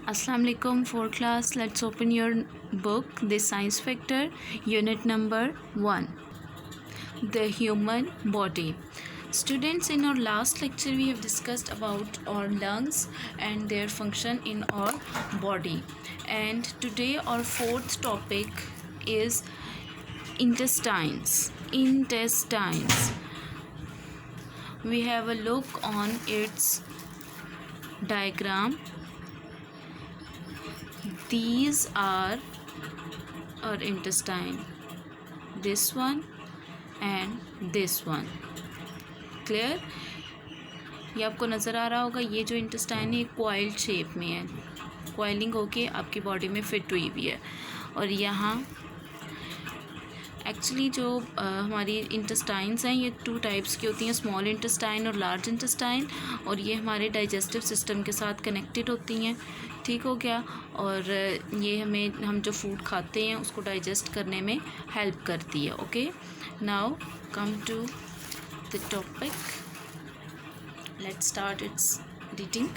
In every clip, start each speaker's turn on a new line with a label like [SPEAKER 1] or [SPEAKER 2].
[SPEAKER 1] Assalamu alaikum, 4th class. Let's open your book, The Science Factor, unit number 1, the human body. Students, in our last lecture we have discussed about our lungs and their function in our body, and today our fourth topic is intestines. We have a look on its diagram. These are our intestine, this one and this one. Clear? ये आपको नज़र आ रहा होगा, ये जो intestine है coiled shape में है, कॉइलिंग होके आपकी बॉडी में फिट हुई हुई है। और यहाँ एक्चुअली जो हमारी इंटेस्टाइन्स हैं ये 2 टाइप्स की होती हैं, स्मॉल इंटेस्टाइन और लार्ज इंटेस्टाइन, और ये हमारे डाइजेस्टिव सिस्टम के साथ कनेक्टेड होती हैं। ठीक हो गया? और ये हम जो फूड खाते हैं उसको डाइजेस्ट करने में हेल्प करती है। Okay, now come to the topic, let's start its reading.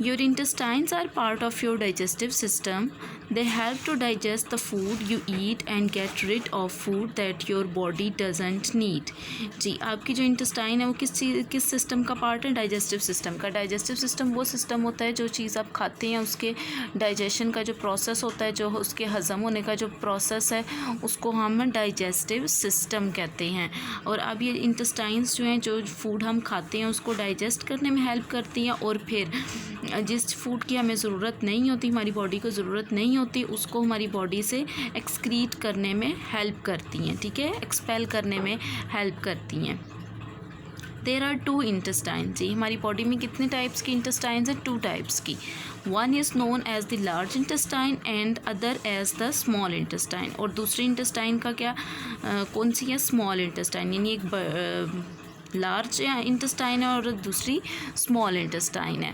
[SPEAKER 1] Your intestines are part of your digestive system. They help to digest the food you eat and get rid of food that your body doesn't need. जी, आपकी जो intestine है वो किस system का part है? Digestive system का. Digestive system वो system होता है जो चीज़ आप खाते हैं उसके डाइजेशन का जो प्रोसेस होता है, जो उसके हज़म होने का जो प्रोसेस है, उसको हम डाइजेस्टिव सिस्टम कहते हैं. और अब ये इंटेस्टाइन्स जो हैं, जो फूड हम खाते हैं उसको डाइजेस्ट करने में हेल्प करती हैं, और फिर जिस फूड की हमें ज़रूरत नहीं होती, हमारी बॉडी को ज़रूरत नहीं होती, उसको हमारी बॉडी से एक्सक्रीट करने में हेल्प करती हैं. ठीक है, एक्सपेल करने में हेल्प करती हैं. There are 2 intestine. जी, हमारी बॉडी में कितने टाइप्स की इंटेस्टाइन्स हैं? 2 टाइप्स की. One is known as the large intestine and other as the small intestine. और दूसरी इंटेस्टाइन का क्या कौन सी है? Small intestine. यानी एक लार्ज इंटेस्टाइन है और दूसरी स्मॉल इंटेस्टाइन है.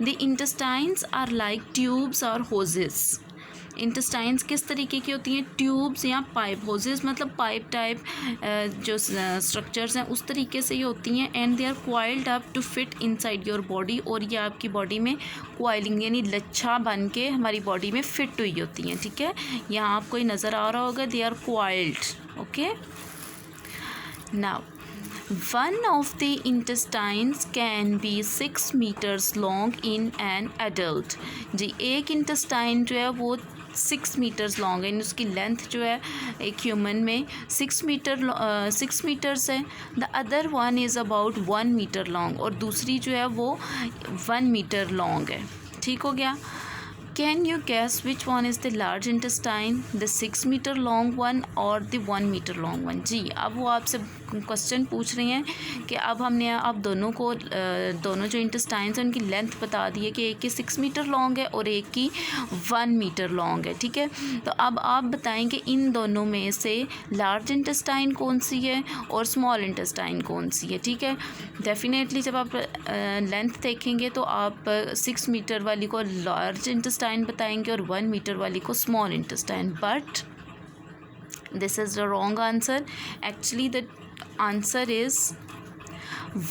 [SPEAKER 1] The intestines are like tubes और होजेस. इंटेस्टाइन्स किस तरीके की होती हैं? ट्यूब्स या पाइप. होजेस मतलब पाइप टाइप जो स्ट्रक्चर्स हैं उस तरीके से ये होती हैं. And they are coiled up to fit inside your body. और ये आपकी बॉडी में क्वाइलिंग यानी लच्छा बन के हमारी बॉडी में फिट हुई होती हैं. ठीक है, यहाँ आपको ये नज़र आ रहा होगा, they are coiled. Okay, now one of the intestines can be 6 meters long in an adult. जी, एक इंटेस्टाइन जो है वो 6 मीटर्स लॉन्ग है. उसकी लेंथ जो है एक ह्यूमन में 6 मीटर्स है. The other one is about 1 metre long, और दूसरी जो है वो 1 मीटर लॉन्ग है. ठीक हो गया? Can you guess which one is the large intestine, the 6 meter long one or the 1 meter long one? जी, अब वो आपसे क्वेश्चन पूछ रही हैं कि अब हमने आप दोनों जो इंटेस्टाइन्स हैं उनकी लेंथ बता दी है कि एक की 6 मीटर लॉन्ग है और एक की 1 मीटर लॉन्ग है. ठीक है, तो अब आप बताएं कि इन दोनों में से लार्ज इंटेस्टाइन कौन सी है और स्मॉल इंटेस्टाइन कौन सी है. ठीक है, डेफिनेटली जब आप लेंथ देखेंगे तो आप 6 मीटर वाली को लार्ज इंटेस्टाइन बताएंगे और 1 मीटर वाली को small intestine. But this is the wrong answer. Actually the answer is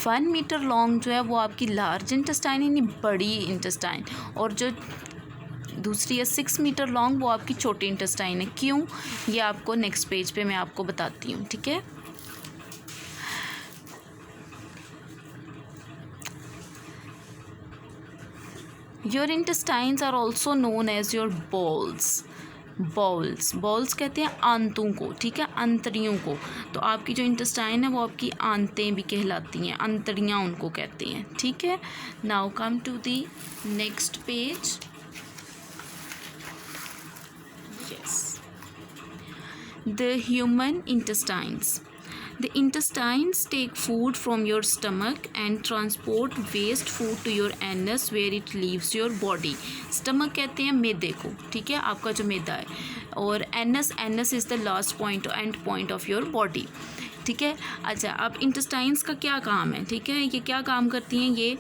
[SPEAKER 1] 1 metre long जो है वो आपकी लार्ज इंटेस्टाइन यानी बड़ी इंटेस्टाइन, और जो दूसरी है 6 मीटर लॉन्ग वो आपकी छोटी इंटेस्टाइन है. क्यों? ये आपको नेक्स्ट पेज पे मैं आपको बताती हूँ. ठीक है, your intestines are also known as your bowels. Bowels कहते हैं आंतों को. ठीक है, अंतड़ियों को. तो आपकी जो इंटेस्टाइन है वो आपकी आंतें भी कहलाती हैं, अंतड़ियाँ उनको कहते हैं. ठीक है, now come to the next page. Yes, the human intestines. The intestines take food from your stomach and transport waste food to your anus where it leaves your body. Stomach कहते हैं मैदे को. ठीक है, आपका जो मैदा है, और anus is the last point, end point of your body. ठीक है, अच्छा, अब इंटेस्टाइन्स का क्या काम है? ठीक है, ये क्या काम करती हैं? ये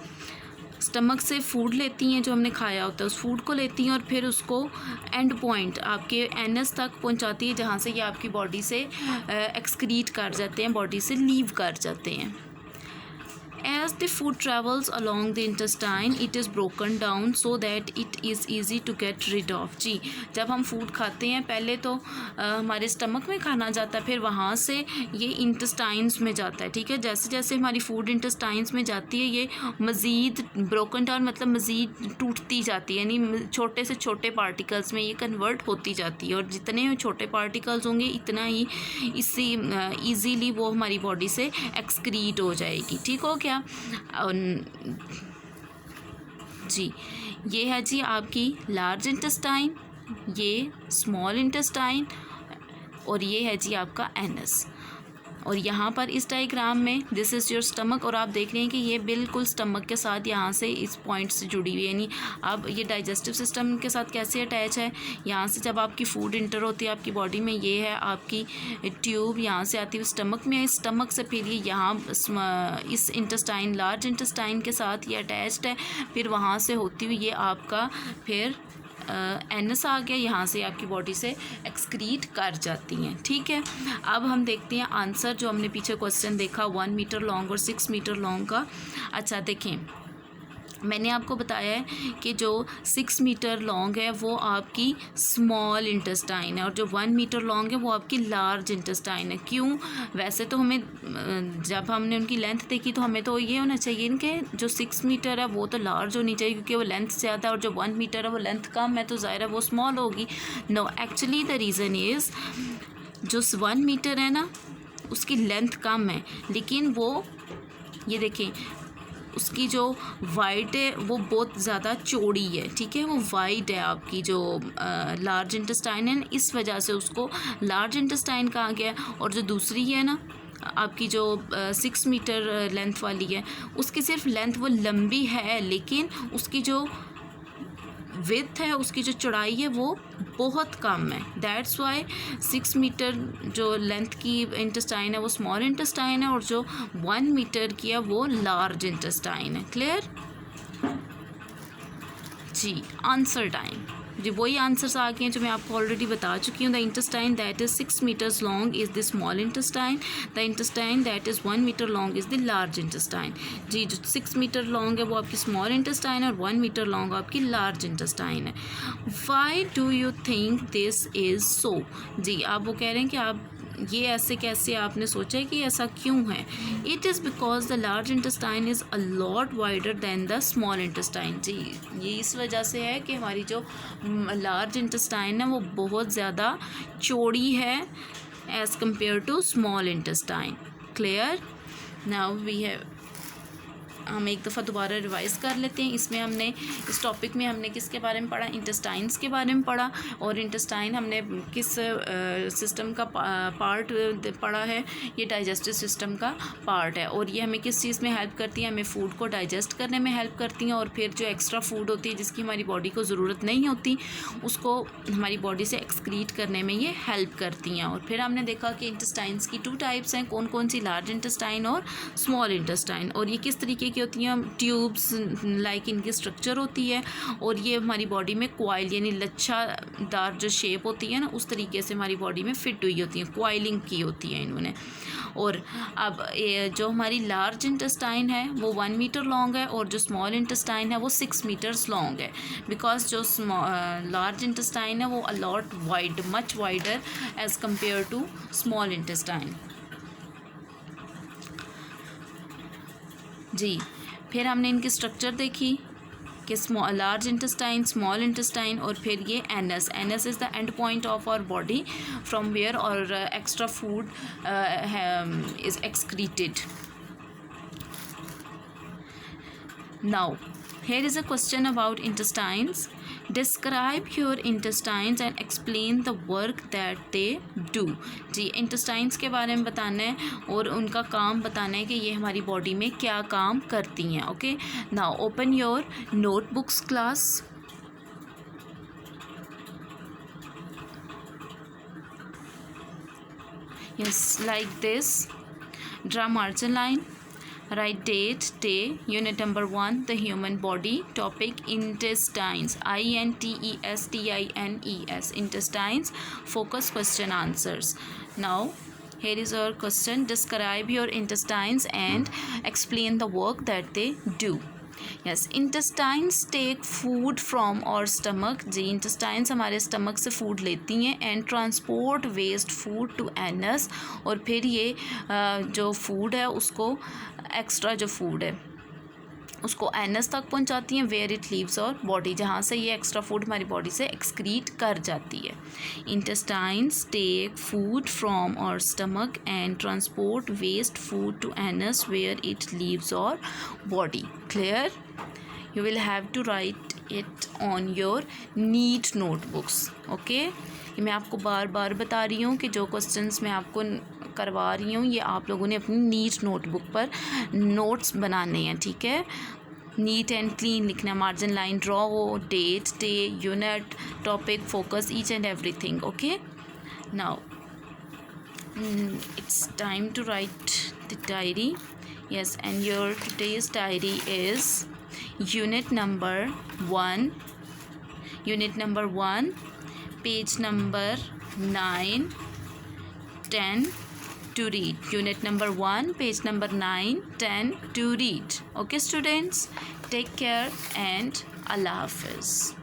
[SPEAKER 1] स्टमक से फूड लेती हैं, जो हमने खाया होता है उस फूड को लेती हैं और फिर उसको एंड पॉइंट आपके एनस तक पहुंचाती है, जहाँ से ये आपकी बॉडी से एक्सक्रीट कर जाते हैं, बॉडी से लीव कर जाते हैं. As the food travels along the intestine, it is broken down so that it is easy to get rid of. जी, जब हम फूड खाते हैं पहले तो हमारे स्टमक में खाना जाता है, फिर वहाँ से ये इंटेस्टाइन्स में जाता है, ठीक है। जैसे जैसे हमारी फूड इंटेस्टाइन्स में जाती है ये मज़ीद ब्रोकन डाउन मतलब मज़ीद टूटती जाती है, यानी छोटे से छोटे पार्टिकल्स में ये कन्वर्ट होती जाती है, और जितने छोटे पार्टिकल्स होंगे इतना ही इससे ईज़िली वो हमारी बॉडी से एक्सक्रीट हो जाएगी, ठीक हो क्या। जी, ये है जी आपकी लार्ज इंटेस्टाइन, ये स्मॉल इंटेस्टाइन, और ये है जी आपका एनस। और यहाँ पर इस डायग्राम में दिस इज़ योर स्टमक, और आप देख रहे हैं कि ये बिल्कुल स्टमक के साथ यहाँ से इस पॉइंट से जुड़ी हुई है, यानी अब ये डाइजेस्टिव सिस्टम के साथ कैसे अटैच है। यहाँ से जब आपकी फूड इंटर होती है आपकी बॉडी में, ये है आपकी ट्यूब, यहाँ से आती हुई स्टमक में, इस स्टमक से फिर ये यहाँ इस इंटेस्टाइन लार्ज इंटेस्टाइन के साथ ये अटैच्ड है, फिर वहाँ से होती हुई ये आपका फिर एनस आ गया, यहाँ से आपकी बॉडी से एक्सक्रीट कर जाती हैं, ठीक है। अब हम देखते हैं आंसर जो हमने पीछे क्वेश्चन देखा 1 मीटर लॉन्ग और 6 मीटर लॉन्ग का। अच्छा देखें, मैंने आपको बताया है कि जो 6 मीटर लॉन्ग है वो आपकी स्मॉल इंटेस्टाइन है, और जो 1 मीटर लॉन्ग है वो आपकी लार्ज इंटेस्टाइन है। क्यों? वैसे तो हमें जब हमने उनकी लेंथ देखी तो हमें तो ये होना चाहिए कि जो 6 मीटर है वो तो लार्ज होनी चाहिए क्योंकि वो लेंथ ज़्यादा है, और जो 1 मीटर है वो लेंथ कम है तो ज़ाहिर है वो स्मॉल होगी। No, actually the reason is जो 1 मीटर है ना उसकी लेंथ कम है, लेकिन वो ये देखें उसकी जो वाइड है वो बहुत ज़्यादा चौड़ी है, ठीक है, वो वाइड है आपकी जो लार्ज इंटेस्टाइन है, इस वजह से उसको लार्ज इंटेस्टाइन कहा गया। और जो दूसरी है ना आपकी जो 6 मीटर लेंथ वाली है उसकी सिर्फ लेंथ वो लंबी है, लेकिन उसकी जो विड्थ है उसकी जो चौड़ाई है वो बहुत कम है। दैट्स वाई 6 मीटर जो लेंथ की इंटेस्टाइन है वो स्मॉल इंटेस्टाइन है, और जो 1 मीटर की है वो लार्ज इंटेस्टाइन है। क्लियर जी। आंसर टाइम जी, वही आंसर्स आ गए हैं जो मैं आपको ऑलरेडी बता चुकी हूँ। The intestine that is 6 metres long is the small intestine, the intestine that is 1 metre long is the large intestine. जी, जो 6 मीटर लॉन्ग है वो आपकी स्मॉल इंटेस्टाइन है, और 1 मीटर लॉन्ग आपकी लार्ज इंटेस्टाइन है। Why do you think this is so? जी, आप वो कह रहे हैं कि आप ये ऐसे कैसे आपने सोचा है कि ऐसा क्यों है। It is because the large intestine is a lot wider than the small intestine. जी, ये इस वजह से है कि हमारी जो लार्ज इंटेस्टाइन है वो बहुत ज़्यादा चौड़ी है as compare to small intestine. Clear. Now we have, हम एक दफ़ा दोबारा रिवाइज़ कर लेते हैं। इसमें हमने इस टॉपिक में हमने किसके बारे में पढ़ा, इंटेस्टाइन्स के बारे में पढ़ा, और इंटेस्टाइन हमने किस सिस्टम का पार्ट पढ़ा है, ये डाइजेस्टिव सिस्टम का पार्ट है, और ये हमें किस चीज़ में हेल्प करती है, हमें फ़ूड को डाइजेस्ट करने में हेल्प करती हैं, और फिर जो एक्स्ट्रा फूड होती है जिसकी हमारी बॉडी को ज़रूरत नहीं होती उसको हमारी बॉडी से एक्सक्रीट करने में ये हेल्प करती हैं। और फिर हमने देखा कि इंटेस्टाइन्स की 2 टाइप्स हैं, कौन कौन सी, लार्ज इंटेस्टाइन और स्मॉल इंटेस्टाइन, और ये किस तरीके की होती हैं, ट्यूब्स लाइक इनकी स्ट्रक्चर होती है, और ये हमारी बॉडी में क्वाइल यानी लच्छादार जो शेप होती है ना उस तरीके से हमारी बॉडी में फिट हुई होती हैं, क्वाइलिंग की होती है इन्होंने। और अब जो हमारी लार्ज इंटेस्टाइन है वो 1 मीटर लॉन्ग है, और जो स्मॉल इंटेस्टाइन है वो 6 मीटर्स लॉन्ग है, बिकॉज जो लार्ज इंटेस्टाइन है वो a lot wide, much wider as compared to small intestine. जी, फिर हमने इनकी स्ट्रक्चर देखी कि लार्ज इंटेस्टाइन, स्मॉल इंटेस्टाइन, और फिर ये anus. Anus is the end point of our body from where our extra food is excreted. Now here is a question about intestines. Describe your intestines and explain the work that they do. जी, intestines के बारे में बताना है और उनका काम बताना है कि ये हमारी बॉडी में क्या काम करती हैं। Okay, now open your notebooks class. Yes, like this. Draw margin line. Write date, day, unit number 1, the human body, topic intestines, INTESTINES, intestines, focus question answers. Now Here is our question. Describe your intestines and explain the work that they do. Yes, intestines take food from our stomach. जी, intestines हमारे stomach से food लेती हैं and transport waste food to anus. और फिर ये जो food है उसको extra जो food है उसको एनस तक पहुंचाती हैं, where it leaves our body, जहाँ से ये एक्स्ट्रा फूड हमारी बॉडी से एक्सक्रीट कर जाती है. Intestines take food from our stomach and transport waste food to anus where it leaves our body. Clear? You will have to write it on your neat notebooks. Okay, ये मैं आपको बार बार बता रही हूँ कि जो क्वेश्चंस मैं आपको करवा रही हूँ ये आप लोगों ने अपनी नीट नोटबुक पर नोट्स बनाने हैं. ठीक है, नीट एंड क्लीन लिखना, मार्जिन लाइन ड्रॉ हो, date, day, unit, topic, focus, each and everything. Okay, now it's time to write the diary. Yes, and your today's diary is unit number 1, page number 9, 10 to read. Unit number 1, page number 9, 10 to read. Okay students, take care and Allah Hafiz.